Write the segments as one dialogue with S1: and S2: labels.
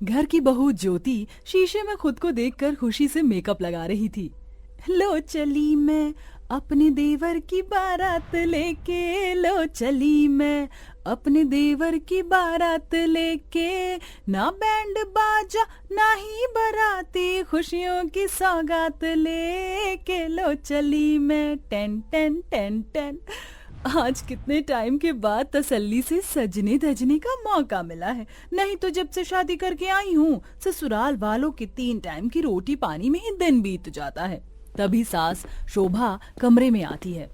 S1: घर की बहू ज्योति शीशे में खुद को देखकर खुशी से मेकअप लगा रही थी। लो चली मैं अपने देवर की बारात लेके, लो चली मैं अपने देवर की बारात लेके, ना बैंड बाजा ना ही बराती, खुशियों की सौगात लेके, लो चली मैं टेन टेन टेन टेन। आज कितने टाइम के बाद तसल्ली से सजने धजने का मौका मिला है, नहीं तो जब से शादी करके आई हूँ ससुराल वालों के 3 टाइम की रोटी पानी में ही दिन बीत जाता है। तभी सास शोभा कमरे में आती है।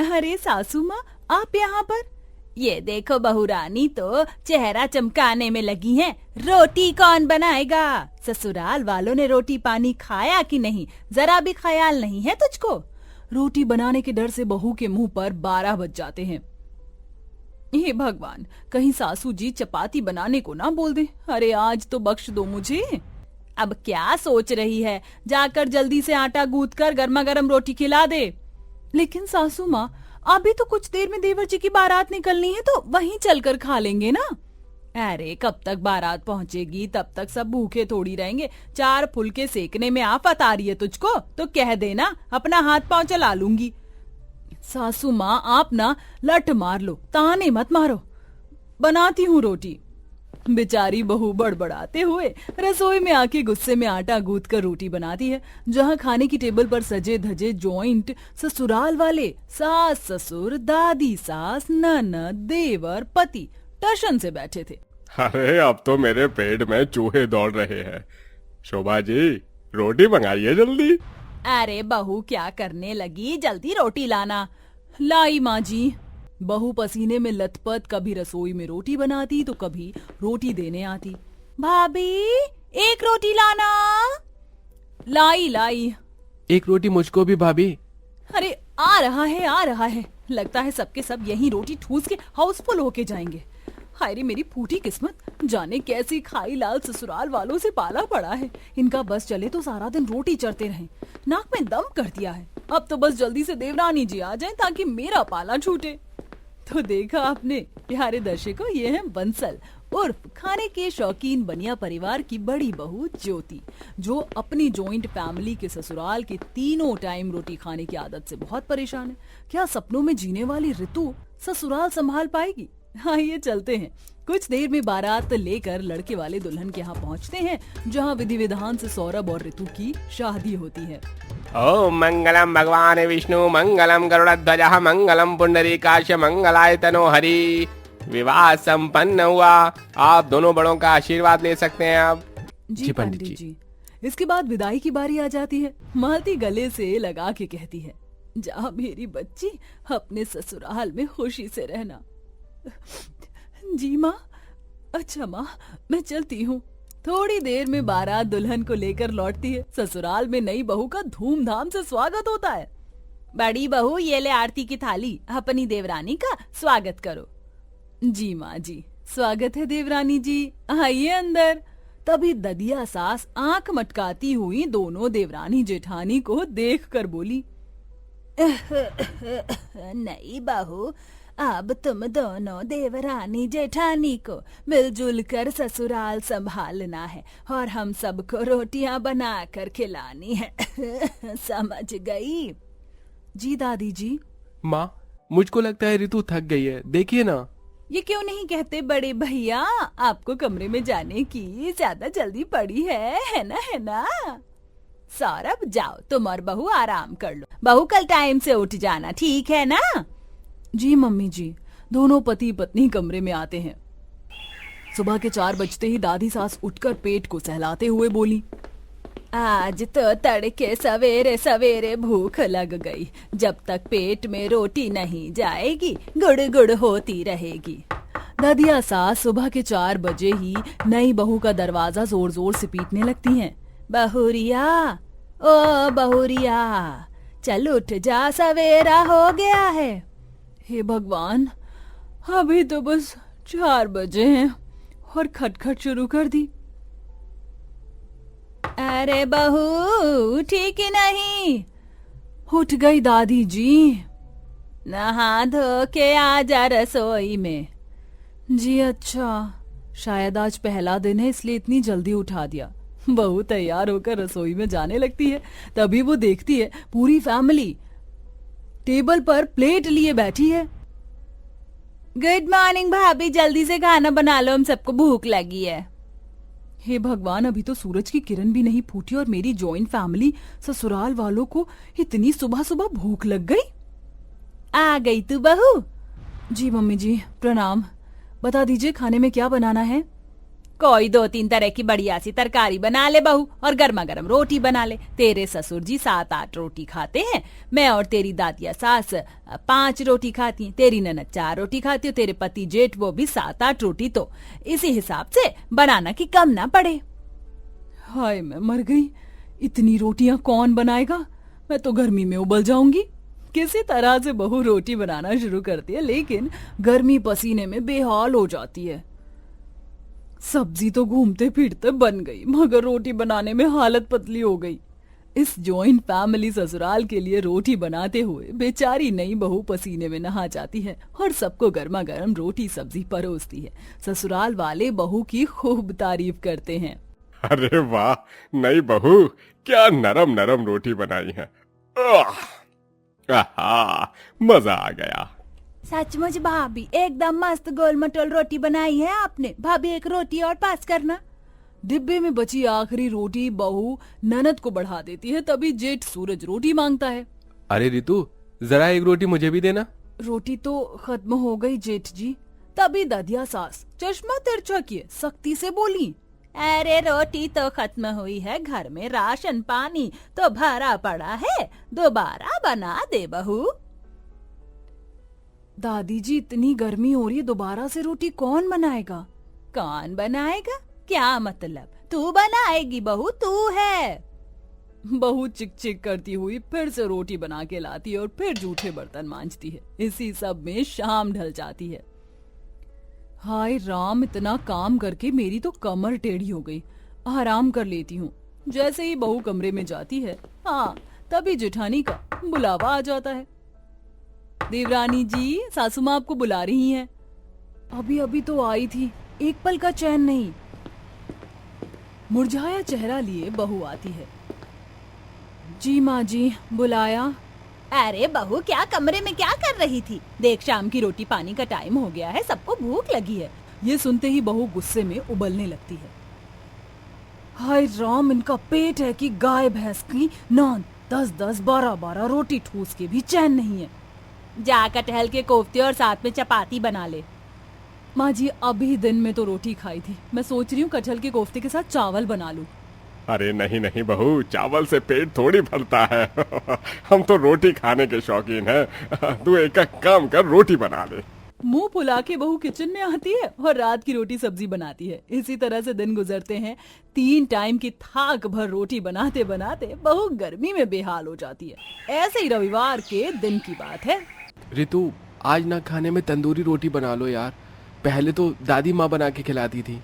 S1: अरे सासू माँ, आप यहाँ पर? ये देखो बहू रानी तो चेहरा चमकाने में लगी हैं। रोटी कौन बनाएगा? ससुराल वालों ने रोटी पानी खाया कि नहीं, जरा भी ख्याल नहीं है तुझको? रोटी बनाने के डर से बहू के मुंह पर 12 बज जाते हैं। हे भगवान, कहीं सासू जी चपाती बनाने को ना बोल दे। अरे आज तो बख्श दो मुझे। अब क्या सोच रही है, जाकर जल्दी से आटा गूंथ कर गर्मा गर्म रोटी खिला दे। लेकिन सासू माँ, अभी तो कुछ देर में देवर जी की बारात निकलनी है, तो वहीं चलकर खा लेंगे ना। अरे कब तक बारात पहुंचेगी, तब तक सब भूखे थोड़ी रहेंगे। 4 फुलके सेकने में आफत आ रही है तुझको तो कह देना, अपना हाथ पांव चला लूंगी। सासू माँ, आप ना लठ मार लो, ताने मत मारो, बनाती हूँ रोटी। बेचारी बहू बड़बड़ाते हुए रसोई में आके गुस्से में आटा गूंथ कर रोटी बनाती है। जहाँ खाने की टेबल पर सजे धजे जॉइंट ससुराल वाले सास ससुर दादी सास ननद देवर पति टशन से बैठे थे।
S2: अरे अब तो मेरे पेट में चूहे दौड़ रहे हैं। शोभा जी, रोटी मंगाइए जल्दी।
S1: अरे बहू क्या करने लगी, जल्दी रोटी लाना। लाई माँ जी। बहू पसीने में लथपथ कभी रसोई में रोटी बनाती तो कभी रोटी देने आती। भाभी, एक रोटी लाना। लाई लाई।
S3: एक रोटी मुझको भी भाभी।
S1: अरे आ रहा है आ रहा है। लगता है सबके सब यही रोटी ठूस के हाउसफुल होके जाएंगे। हाय रे मेरी फूटी किस्मत, जाने कैसी खाई लाल ससुराल वालों से पाला पड़ा है। इनका बस चले तो सारा दिन रोटी चढ़ते रहें। नाक में दम कर दिया है। अब तो बस जल्दी से देवरानी जी आ जाएं ताकि मेरा पाला छूटे। तो देखा आपने प्यारे दर्शकों, ये है बंसल उर्फ खाने के शौकीन बनिया परिवार की बड़ी बहू ज्योति, जो अपनी जॉइंट फैमिली के ससुराल के 3 टाइम रोटी खाने की आदत से बहुत परेशान है। क्या सपनों में जीने वाली ऋतु ससुराल संभाल पाएगी? आइए चलते हैं। कुछ देर में बारात लेकर लड़के वाले दुल्हन के यहाँ पहुँचते हैं, जहाँ विधि विधान से सौरभ और ऋतु की शादी होती है।
S2: ओम मंगलम भगवान विष्णु मंगलम गरुड़ध्वजः मंगलम पुंडरीकाक्ष मंगलाय तनो हरि। विवाह संपन्न हुआ। आप दोनों बड़ों का आशीर्वाद ले सकते हैं आप।
S1: जी पंडित जी। इसके बाद विदाई की बारी आ जाती है। मालती गले से लगा के कहती है, जा मेरी बच्ची, अपने ससुराल में खुशी से रहना। जी माँ। अच्छा माँ, मैं चलती हूँ। थोड़ी देर में बारात दुल्हन को लेकर लौटती है। ससुराल में नई बहू का धूमधाम से स्वागत होता है। बड़ी बहू, ये ले आरती की थाली, अपनी देवरानी का स्वागत करो। जी माँ जी। स्वागत है देवरानी जी, आइए अंदर। तभी ददिया सास आंख मटकाती हुई दोनों देवरानी जेठानी को देखकर बोली, नई बहू, अब तुम दोनों देवरानी जेठानी को मिलजुल कर ससुराल संभालना है और हम सबको रोटियां बनाकर खिलानी है। समझ गई? जी दादी जी।
S3: माँ, मुझको लगता है ऋतु थक गई है, देखिए ना।
S1: ये क्यों नहीं कहते बड़े भैया, आपको कमरे में जाने की ज्यादा जल्दी पड़ी है ना? है ना? सौरभ, जाओ तुम और बहू आराम कर लो। बहू कल टाइम से उठ जाना, ठीक है ना? जी मम्मी जी। दोनों पति पत्नी कमरे में आते हैं। सुबह के 4 बजते ही दादी सास उठकर पेट को सहलाते हुए बोली, आज तो तड़के सवेरे सवेरे भूख लग गई। जब तक पेट में रोटी नहीं जाएगी गुड़ गुड़ होती रहेगी। ददिया सास सुबह के 4 बजे ही नई बहू का दरवाजा जोर जोर से पीटने लगती हैं। बहुरिया, ओ बहुरिया, चल उठ जा, सवेरा हो गया है। हे भगवान, अभी तो बस 4 बजे हैं और खटखट शुरू कर दी। अरे बहू, ठीक ही नहीं? उठ गई दादी जी। नहा धो के आ जा रसोई में। जी अच्छा। शायद आज पहला दिन है इसलिए इतनी जल्दी उठा दिया। बहू तैयार होकर रसोई में जाने लगती है, तभी वो देखती है पूरी फैमिली टेबल पर प्लेट लिए बैठी है। गुड मॉर्निंग भाभी, जल्दी से खाना बना लो, हम सबको भूख लगी है। हे भगवान, अभी तो सूरज की किरण भी नहीं फूटी और मेरी जॉइंट फैमिली ससुराल वालों को इतनी सुबह सुबह भूख लग गई। आ गई तू बहू? जी मम्मी जी, प्रणाम। बता दीजिए खाने में क्या बनाना है? कोई 2-3 तरह की बढ़िया सी तरकारी बना ले बहू, और गर्मा गर्म रोटी बना ले। तेरे ससुर जी 7-8 रोटी खाते हैं, मैं और तेरी दादिया सास 5 रोटी खाती हैं, तेरी ननद 4 रोटी खाती हो, तेरे पति जेठ वो भी 7-8 रोटी, तो इसी हिसाब से बनाना कि कम ना पड़े। हाय मैं मर गई, इतनी रोटियां कौन बनाएगा? मैं तो गर्मी में उबल जाऊंगी। किसी तरह से बहू रोटी बनाना शुरू करती है, लेकिन गर्मी पसीने में बेहाल हो जाती है। सब्जी तो घूमते फिरते बन गई, मगर रोटी बनाने में हालत पतली हो गई। इस जॉइंट फैमिली ससुराल के लिए रोटी बनाते हुए बेचारी नई बहू पसीने में नहा जाती है और सबको गर्मा गर्म रोटी सब्जी परोसती है। ससुराल वाले बहू की खूब तारीफ करते हैं।
S2: अरे वाह, नई बहू क्या नरम नरम रोटी बनाई है। आहा, मजा आ गया।
S1: सचमुच भाभी एकदम मस्त गोल मटोल रोटी बनाई है आपने। भाभी एक रोटी और पास करना। डिब्बे में बची आखिरी रोटी बहू ननद को बढ़ा देती है, तभी जेठ सूरज रोटी मांगता है।
S3: अरे रितु, जरा एक रोटी मुझे भी देना।
S1: रोटी तो खत्म हो गई जेठ जी। तभी ददिया सास चश्मा तिरछा किए सख्ती से बोली, अरे रोटी तो खत्म हुई है, घर में राशन पानी तो भरा पड़ा है, दोबारा बना दे बहू। दादी जी इतनी गर्मी हो रही है, दोबारा से रोटी कौन बनाएगा? कौन बनाएगा? क्या मतलब? तू बनाएगी बहू, तू है। बहू चिक चिक करती हुई फिर से रोटी बना के लाती है और फिर जूठे बर्तन मांजती है। इसी सब में शाम ढल जाती है। हाय राम, इतना काम करके मेरी तो कमर टेढ़ी हो गई, आराम कर लेती हूँ। जैसे ही बहू कमरे में जाती है, हाँ तभी जेठानी का बुलावा आ जाता है। देवरानी जी, सासू माँ आपको बुला रही हैं। अभी अभी तो आई थी, एक पल का चैन नहीं। मुरझाया चेहरा लिए बहू आती है। जी माँ जी, बुलाया? अरे बहू, क्या कमरे में क्या कर रही थी? देख शाम की रोटी पानी का टाइम हो गया है, सबको भूख लगी है। ये सुनते ही बहू गुस्से में उबलने लगती है। हाय राम, इनका पेट है कि गाय भैंस की नान। 10-10, 12-12 रोटी ठूस के भी चैन नहीं है। जा कटहल के कोफ्ते और साथ में चपाती बना ले। माँ जी, अभी दिन में तो रोटी खाई थी, मैं सोच रही हूँ कटहल के कोफ्ते के साथ चावल बना लूं।
S2: अरे नहीं नहीं बहू, चावल से पेट थोड़ी भरता है। हम तो रोटी खाने के शौकीन हैं। तू एक काम कर, रोटी बना ले।
S1: मुंह फुला के बहू किचन में आती है और रात की रोटी सब्जी बनाती है। इसी तरह से दिन गुजरते हैं। 3 टाइम की थाक भर रोटी बनाते बनाते बहू गर्मी में बेहाल हो जाती है। ऐसे ही रविवार के दिन की बात है।
S3: रितु, आज ना खाने में तंदूरी रोटी बना लो यार, पहले तो दादी माँ बना के खिलाती थी।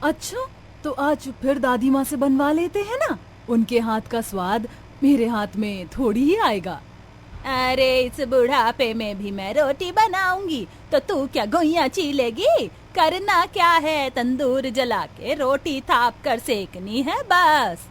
S1: अच्छा, तो आज फिर दादी माँ से बनवा लेते हैं ना, उनके हाथ का स्वाद मेरे हाथ में थोड़ी ही आएगा। अरे इस बुढ़ापे में भी मैं रोटी बनाऊंगी तो तू क्या गोइयां चीलेगी? करना क्या है, तंदूर जला के रोटी थाप कर सेकनी है बस।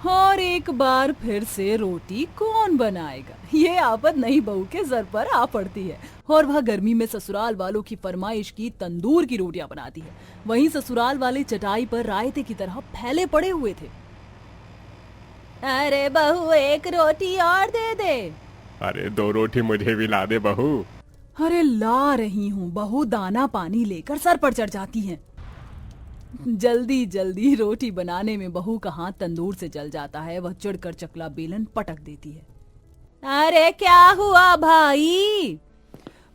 S1: और एक बार फिर से रोटी कौन बनाएगा? ये आफत नई बहू के सर पर आ पड़ती है और वह गर्मी में ससुराल वालों की फरमाइश की तंदूर की रोटियां बनाती है। वहीं ससुराल वाले चटाई पर रायते की तरह फैले पड़े हुए थे। अरे बहू, एक रोटी और दे दे।
S2: अरे 2 रोटी मुझे भी ला दे बहू।
S1: अरे ला रही हूँ। बहू दाना पानी लेकर सर पर चढ़ जाती है। जल्दी जल्दी रोटी बनाने में बहू का हाथ तंदूर से जल जाता है। वह चिढ़कर चकला बेलन पटक देती है। अरे क्या हुआ भाई?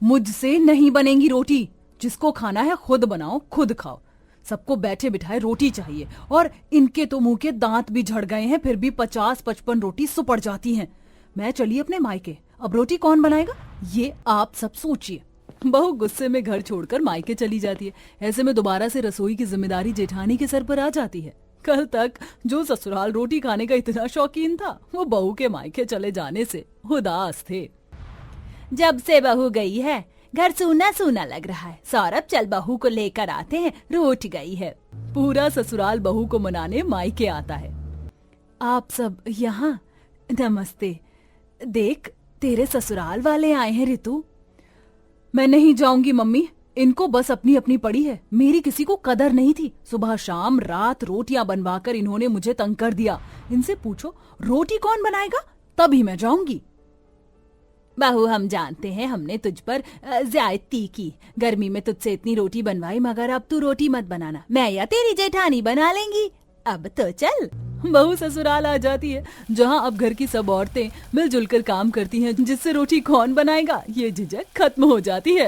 S1: मुझसे नहीं बनेगी रोटी। जिसको खाना है खुद बनाओ, खुद खाओ। सबको बैठे बिठाए रोटी चाहिए और इनके तो मुंह के दांत भी झड़ गए हैं, फिर भी 50-55 रोटी सुपड़ जाती हैं। मैं चली अपने मायके, अब रोटी कौन बनाएगा ये आप सब सोचिए। बहू गुस्से में घर छोड़कर मायके चली जाती है। ऐसे में दोबारा से रसोई की जिम्मेदारी जेठानी के सर पर आ जाती है। कल तक जो ससुराल रोटी खाने का इतना शौकीन था, वो बहू के मायके चले जाने से उदास थे। जब से बहू गई है घर सूना सूना लग रहा है। सौरभ चल बहू को लेकर आते हैं, रूठ गई है। पूरा ससुराल बहू को मनाने मायके आता है। आप सब यहाँ? नमस्ते। देख तेरे ससुराल वाले आए हैं रितु। मैं नहीं जाऊंगी मम्मी, इनको बस अपनी अपनी पड़ी है। मेरी किसी को कदर नहीं थी। सुबह शाम रात रोटियां बनवाकर इन्होंने मुझे तंग कर दिया। इनसे पूछो रोटी कौन बनाएगा, तभी मैं जाऊंगी। बहू हम जानते हैं हमने तुझ पर ज्यादती की। गर्मी में तुझसे इतनी रोटी बनवाई, मगर अब तू रोटी मत बनाना, मैं या तेरी जेठानी बना लेंगी। अब तो चल। बहू ससुराल आ जाती है, जहाँ अब घर की सब औरतें मिलजुल कर काम करती हैं, जिससे रोटी कौन बनाएगा ये झिझक खत्म हो जाती है।